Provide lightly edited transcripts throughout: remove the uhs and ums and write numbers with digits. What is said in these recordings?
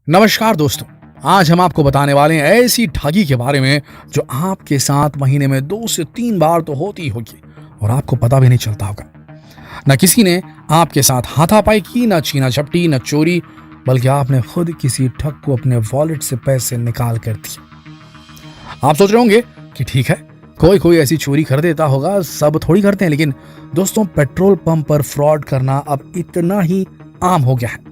नमस्कार दोस्तों। आज हम आपको बताने वाले हैं ऐसी ठगी के बारे में जो आपके साथ महीने में 2 से 3 बार तो होती होगी और आपको पता भी नहीं चलता होगा। न किसी ने आपके साथ हाथापाई की, न छीना झपटी, न चोरी, बल्कि आपने खुद किसी ठग को अपने वॉलेट से पैसे निकाल कर दिए। आप सोच रहे होंगे कि ठीक है, कोई ऐसी चोरी कर देता होगा, सब थोड़ी करते हैं। लेकिन दोस्तों, पेट्रोल पंप पर फ्रॉड करना अब इतना ही आम हो गया है।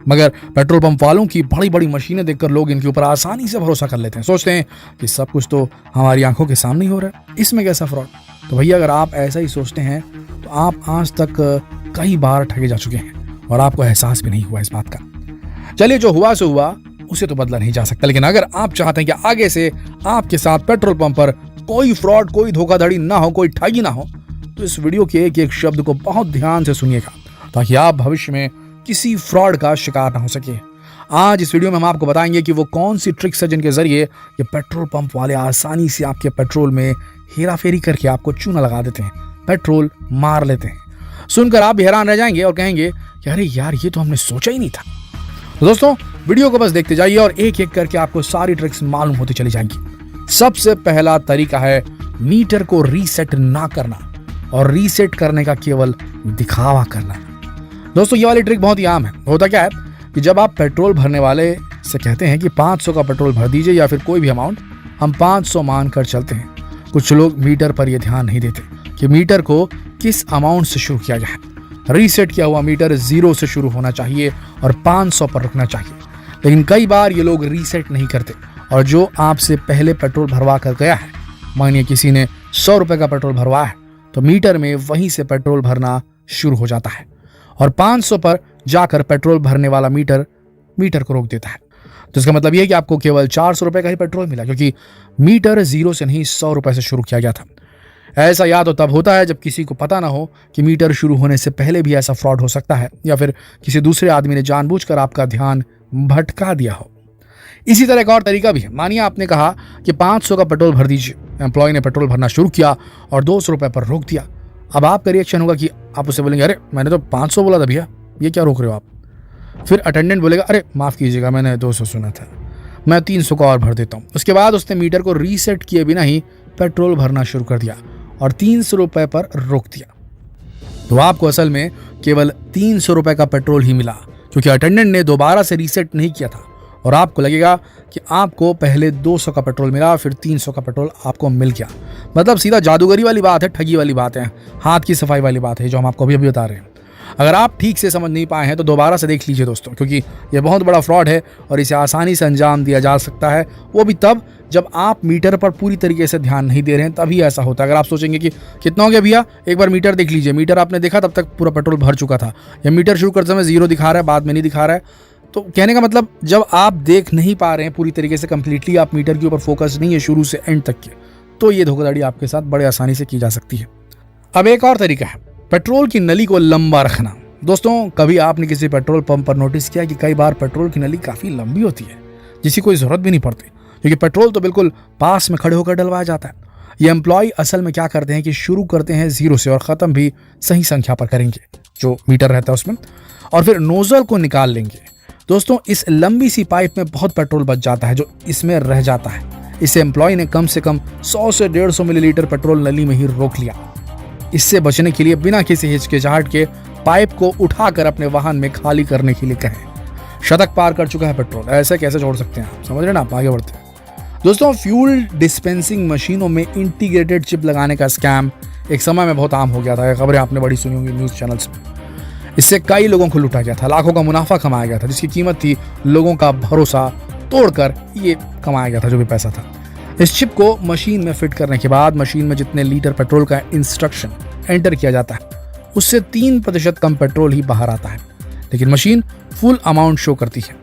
मगर पेट्रोल पंप वालों की बड़ी बड़ी मशीनें देखकर लोग इनके ऊपर आसानी से भरोसा कर लेते हैं। सोचते हैं कि सब कुछ तो हमारी आंखों के सामने ही हो रहा है, इसमें कैसा फ्रॉड। तो भैया, अगर आप ऐसा ही सोचते हैं तो आप आज तक कई बार ठगे जा चुके हैं और आपको एहसास भी नहीं हुआ इस बात का। चलिए, जो हुआ सो हुआ, उसे तो बदला नहीं जा सकता। लेकिन अगर आप चाहते हैं कि आगे से आपके साथ पेट्रोल पंप पर कोई फ्रॉड, कोई धोखाधड़ी ना हो, कोई ठगी ना हो, तो इस वीडियो के एक एक शब्द को बहुत ध्यान से सुनिएगा ताकि आप भविष्य में किसी फ्रॉड का शिकार ना हो सके। आज इस वीडियो में हम आपको बताएंगे कि वो कौन सी ट्रिक्स है जिनके जरिए ये पेट्रोल पंप वाले आसानी से आपके पेट्रोल में हेराफेरी करके आपको चूना लगा देते हैं, पेट्रोल मार लेते हैं। सुनकर आप भी हैरान रह जाएंगे और कहेंगे कि अरे यार, ये तो हमने सोचा ही नहीं था। तो दोस्तों, वीडियो को बस देखते जाइए और एक एक करके आपको सारी ट्रिक्स मालूम होती चली जाएंगी। सबसे पहला तरीका है मीटर को रीसेट ना करना और रीसेट करने का केवल दिखावा करना। दोस्तों, ये वाली ट्रिक बहुत ही आम है। होता क्या है कि जब आप पेट्रोल भरने वाले से कहते हैं कि 500 का पेट्रोल भर दीजिए या फिर कोई भी अमाउंट, हम 500 मान कर चलते हैं। कुछ लोग मीटर पर यह ध्यान नहीं देते कि मीटर को किस अमाउंट से शुरू किया गया है। रीसेट किया हुआ मीटर 0 से शुरू होना चाहिए और 500 पर रुकना चाहिए। लेकिन कई बार ये लोग रीसेट नहीं करते और जो आपसे पहले पेट्रोल भरवा कर गया है, मानिए किसी ने 100 रुपए का पेट्रोल भरवाया है, तो मीटर में वहीं से पेट्रोल भरना शुरू हो जाता है और 500 पर जाकर पेट्रोल भरने वाला मीटर को रोक देता है। तो इसका मतलब यह है कि आपको केवल 400 रुपए का ही पेट्रोल मिला, क्योंकि मीटर 0 से नहीं 100 रुपए से शुरू किया गया था। ऐसा या तो तब होता है जब किसी को पता ना हो कि मीटर शुरू होने से पहले भी ऐसा फ्रॉड हो सकता है, या फिर किसी दूसरे आदमी ने जानबूझकर आपका ध्यान भटका दिया हो। इसी तरह एक और तरीका भी है। मानिए आपने कहा कि 500 का पेट्रोल भर दीजिए, एम्प्लॉय ने पेट्रोल भरना शुरू किया और 200 रुपए पर रोक दिया। अब आपका रिएक्शन होगा कि आप उसे बोलेंगे, अरे मैंने तो 500 बोला था भैया, ये क्या रोक रहे हो आप। फिर अटेंडेंट बोलेगा, अरे माफ़ कीजिएगा, मैंने 200 सुना था, मैं 300 का और भर देता हूँ। उसके बाद उसने मीटर को रीसेट किए बिना ही पेट्रोल भरना शुरू कर दिया और 300 रुपये पर रोक दिया। तो आपको असल में केवल 300 रुपये का पेट्रोल ही मिला, क्योंकि अटेंडेंट ने दोबारा से रीसेट नहीं किया था। और आपको लगेगा कि आपको पहले 200 का पेट्रोल मिला, फिर 300 का पेट्रोल आपको मिल गया। मतलब सीधा जादूगरी वाली बात है, ठगी वाली बात है, हाथ की सफाई वाली बात है, जो हम आपको अभी बता रहे हैं। अगर आप ठीक से समझ नहीं पाए हैं तो दोबारा से देख लीजिए दोस्तों, क्योंकि ये बहुत बड़ा फ्रॉड है और इसे आसानी से अंजाम दिया जा सकता है, वो भी तब जब आप मीटर पर पूरी तरीके से ध्यान नहीं दे रहे हैं, तभी ऐसा होता है। अगर आप सोचेंगे कि कितना हो गया भैया, एक बार मीटर देख लीजिए, मीटर आपने देखा तब तक पूरा पेट्रोल भर चुका था, या मीटर शुरू करते समय 0 दिखा रहा है, बाद में नहीं दिखा रहा है। तो कहने का मतलब, जब आप देख नहीं पा रहे हैं पूरी तरीके से, कंप्लीटली आप मीटर के ऊपर फोकस नहीं है शुरू से एंड तक के, तो ये धोखाधड़ी आपके साथ बड़े आसानी से की जा सकती है। अब एक और तरीका है पेट्रोल की नली को लंबा रखना। दोस्तों, कभी आपने किसी पेट्रोल पंप पर नोटिस किया कि कई बार पेट्रोल की नली काफी लंबी होती है, जिसकी कोई जरूरत भी नहीं पड़ती, क्योंकि पेट्रोल तो बिल्कुल पास में खड़े होकर डलवाया जाता है। ये एम्प्लॉय असल में क्या करते हैं कि शुरू करते हैं 0 से और खत्म भी सही संख्या पर करेंगे, जो मीटर रहता है उसमें, और फिर नोजल को निकाल लेंगे। दोस्तों, इस लंबी सी पाइप में बहुत पेट्रोल बच जाता है जो इसमें रह जाता है। इसे एम्प्लॉय ने कम से कम 100 से 150 मिलीलीटर पेट्रोल नली में ही रोक लिया। इससे बचने के लिए बिना किसी हिचकिचाहट के पाइप को उठाकर अपने वाहन में खाली करने के लिए कहें। शतक पार कर चुका है पेट्रोल, ऐसे कैसे छोड़ सकते हैं आप, समझ रहे ना। आप आगे बढ़ते हैं। दोस्तों, फ्यूल डिस्पेंसिंग मशीनों में इंटीग्रेटेड चिप लगाने का स्कैम एक समय में बहुत आम हो गया था। खबरें आपने बड़ी सुनी होंगी न्यूज चैनल्स में। इससे कई लोगों को लूटा गया था, लाखों का मुनाफा कमाया गया था, जिसकी कीमत थी लोगों का भरोसा तोड़कर ये कमाया गया था जो भी पैसा था। इस चिप को मशीन में फिट करने के बाद मशीन में जितने लीटर पेट्रोल का इंस्ट्रक्शन एंटर किया जाता है, उससे 3% कम पेट्रोल ही बाहर आता है, लेकिन मशीन फुल अमाउंट शो करती है।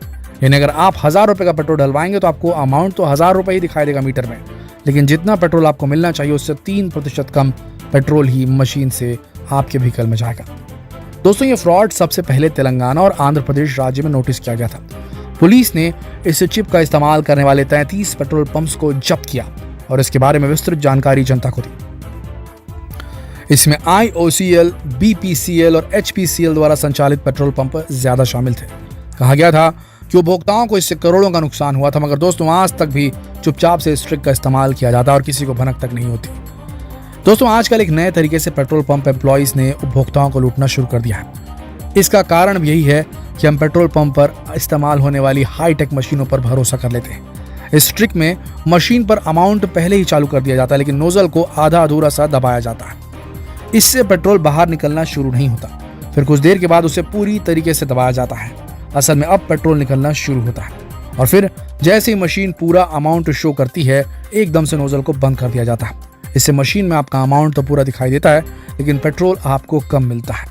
यानी अगर आप 1000 रुपये का पेट्रोल डलवाएंगे तो आपको अमाउंट तो 1000 रुपये ही दिखाई देगा मीटर में, लेकिन जितना पेट्रोल आपको मिलना चाहिए उससे 3% कम पेट्रोल ही मशीन से आपके व्हीकल में जाएगा। दोस्तों, ये फ्रॉड सबसे पहले तेलंगाना और आंध्र प्रदेश राज्य में नोटिस किया गया था। पुलिस ने इस चिप का इस्तेमाल करने वाले 33 पेट्रोल पंप्स को जब्त किया और इसके बारे में विस्तृत जानकारी जनता को दी। इसमें IOCL, BPCL और HPCL द्वारा संचालित पेट्रोल पंप ज्यादा शामिल थे। कहा गया था कि उपभोक्ताओं को इससे करोड़ों का नुकसान हुआ था, मगर दोस्तों आज तक भी चुपचाप से इस ट्रिक का इस्तेमाल किया जाता है और किसी को भनक तक नहीं होती। दोस्तों आजकल एक नए तरीके से पेट्रोल पंप एम्प्लॉइज ने उपभोक्ताओं को लूटना शुरू कर दिया है। इसका कारण भी यही है कि हम पेट्रोल पंप पर इस्तेमाल होने वाली हाईटेक मशीनों पर भरोसा कर लेते हैं। इस ट्रिक में मशीन पर अमाउंट पहले ही चालू कर दिया जाता है, लेकिन नोजल को आधा अधूरा सा दबाया जाता है। इससे पेट्रोल बाहर निकलना शुरू नहीं होता, फिर कुछ देर के बाद उसे पूरी तरीके से दबाया जाता है। असल में अब पेट्रोल निकलना शुरू होता है और फिर जैसे ही मशीन पूरा अमाउंट शो करती है, एकदम से नोजल को बंद कर दिया जाता है। इससे मशीन में आपका अमाउंट तो पूरा दिखाई देता है, लेकिन पेट्रोल आपको कम मिलता है।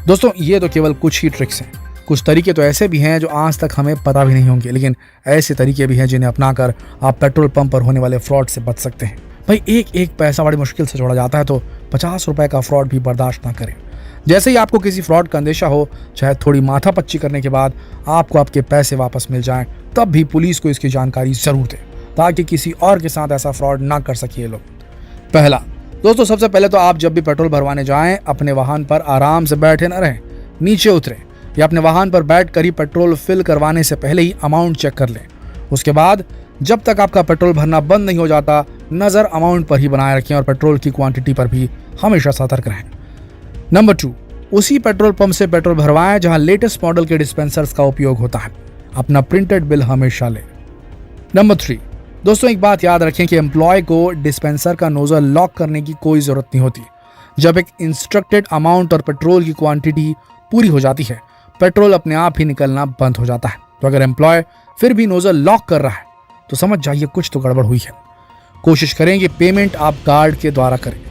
दोस्तों ये तो केवल कुछ ही ट्रिक्स हैं। कुछ तरीके तो ऐसे भी हैं जो आज तक हमें पता भी नहीं होंगे, लेकिन ऐसे तरीके भी हैं जिन्हें अपनाकर आप पेट्रोल पंप पर होने वाले फ्रॉड से बच सकते हैं। भाई एक एक पैसा बड़ी मुश्किल से जोड़ा जाता है, तो 50 रुपए का फ्रॉड भी बर्दाश्त ना करें। जैसे ही आपको किसी फ्रॉड का अंदेशा हो, चाहे थोड़ी माथापच्ची करने के बाद आपको आपके पैसे वापस मिल जाएं, तब भी पुलिस को इसकी जानकारी जरूर दें, ताकि किसी और के साथ ऐसा फ्रॉड ना कर सके ये लोग। पहला दोस्तों, सबसे पहले तो आप जब भी पेट्रोल भरवाने जाएं, अपने वाहन पर आराम से बैठे न रहें, नीचे उतरें या अपने वाहन पर बैठकर ही पेट्रोल फिल करवाने से पहले ही अमाउंट चेक कर लें। उसके बाद जब तक आपका पेट्रोल भरना बंद नहीं हो जाता, नजर अमाउंट पर ही बनाए रखें और पेट्रोल की क्वांटिटी पर भी हमेशा सतर्क रहें। नंबर 2, उसी पेट्रोल पंप से पेट्रोल भरवाएं जहां लेटेस्ट मॉडल के डिस्पेंसर्स का उपयोग होता है। अपना प्रिंटेड बिल हमेशा लें। नंबर 3, दोस्तों एक बात याद रखें कि एम्प्लॉय को डिस्पेंसर का नोजल लॉक करने की कोई जरूरत नहीं होती। जब एक इंस्ट्रक्टेड अमाउंट और पेट्रोल की क्वांटिटी पूरी हो जाती है, पेट्रोल अपने आप ही निकलना बंद हो जाता है। तो अगर एम्प्लॉय फिर भी नोजल लॉक कर रहा है, तो समझ जाइए कुछ तो गड़बड़ हुई है। कोशिश करें कि पेमेंट आप कार्ड के द्वारा करें।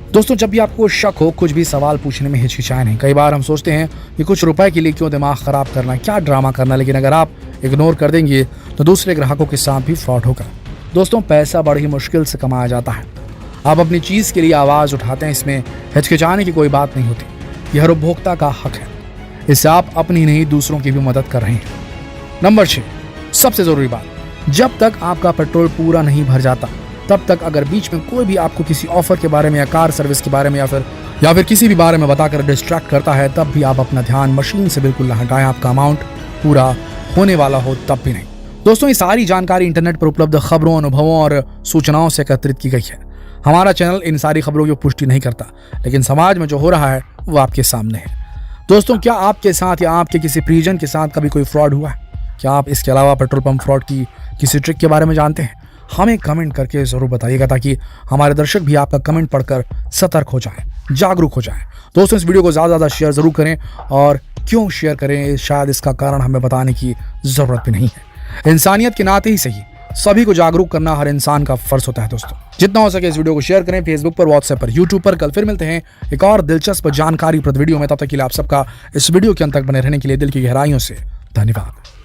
दोस्तों जब भी आपको शक हो, कुछ भी सवाल पूछने में हिचकिचाएं नहीं। कई बार हम सोचते हैं कि कुछ रुपए के लिए क्यों दिमाग खराब करना, क्या ड्रामा करना, लेकिन अगर आप इग्नोर कर देंगे तो दूसरे ग्राहकों के साथ भी फ्रॉड होगा। दोस्तों पैसा बड़ी ही मुश्किल से कमाया जाता है। आप अपनी चीज के लिए आवाज उठाते हैं, इसमें हिचकिचाने की कोई बात नहीं होती। यह हर उपभोक्ता का हक है। इससे आप अपनी नहीं दूसरों की भी मदद कर रहे हैं। नंबर 6, सबसे जरूरी बात, जब तक आपका पेट्रोल पूरा नहीं भर जाता, तब तक अगर बीच में कोई भी आपको किसी ऑफर के बारे में या कार सर्विस के बारे में या फिर किसी भी बारे में बताकर डिस्ट्रैक्ट करता है, तब भी आप अपना ध्यान मशीन से बिल्कुल ना हटाएं। आपका अमाउंट पूरा होने वाला हो तब भी नहीं। दोस्तों ये सारी जानकारी इंटरनेट पर उपलब्ध खबरों, अनुभवों और सूचनाओं से एकत्रित की गई है। हमारा चैनल इन सारी खबरों की पुष्टि नहीं करता, लेकिन समाज में जो हो रहा है वो आपके सामने है। दोस्तों क्या आपके साथ या आपके किसी परिजन के साथ कभी कोई फ्रॉड हुआ है? क्या आप इसके अलावा पेट्रोल पंप फ्रॉड की किसी ट्रिक के बारे में जानते हैं? हमें कमेंट करके जरूर बताइएगा, ताकि हमारे दर्शक भी आपका कमेंट पढ़कर सतर्क हो जाएं, जागरूक हो जाएं। दोस्तों इस वीडियो को ज़्यादा ज़्यादा शेयर जरूर करें, और क्यों शेयर करें शायद इसका कारण हमें बताने की ज़रूरत भी नहीं है। इंसानियत के नाते ही सही सभी को जागरूक करना हर इंसान का फर्ज होता है। दोस्तों जितना हो सके इस वीडियो को शेयर करें, फेसबुक पर, व्हाट्सएप पर, यूट्यूब पर। कल फिर मिलते हैं एक और दिलचस्प जानकारीप्रद वीडियो में। तब तक के लिए आप सबका इस वीडियो के अंत तक बने रहने के लिए दिल की गहराइयों से धन्यवाद।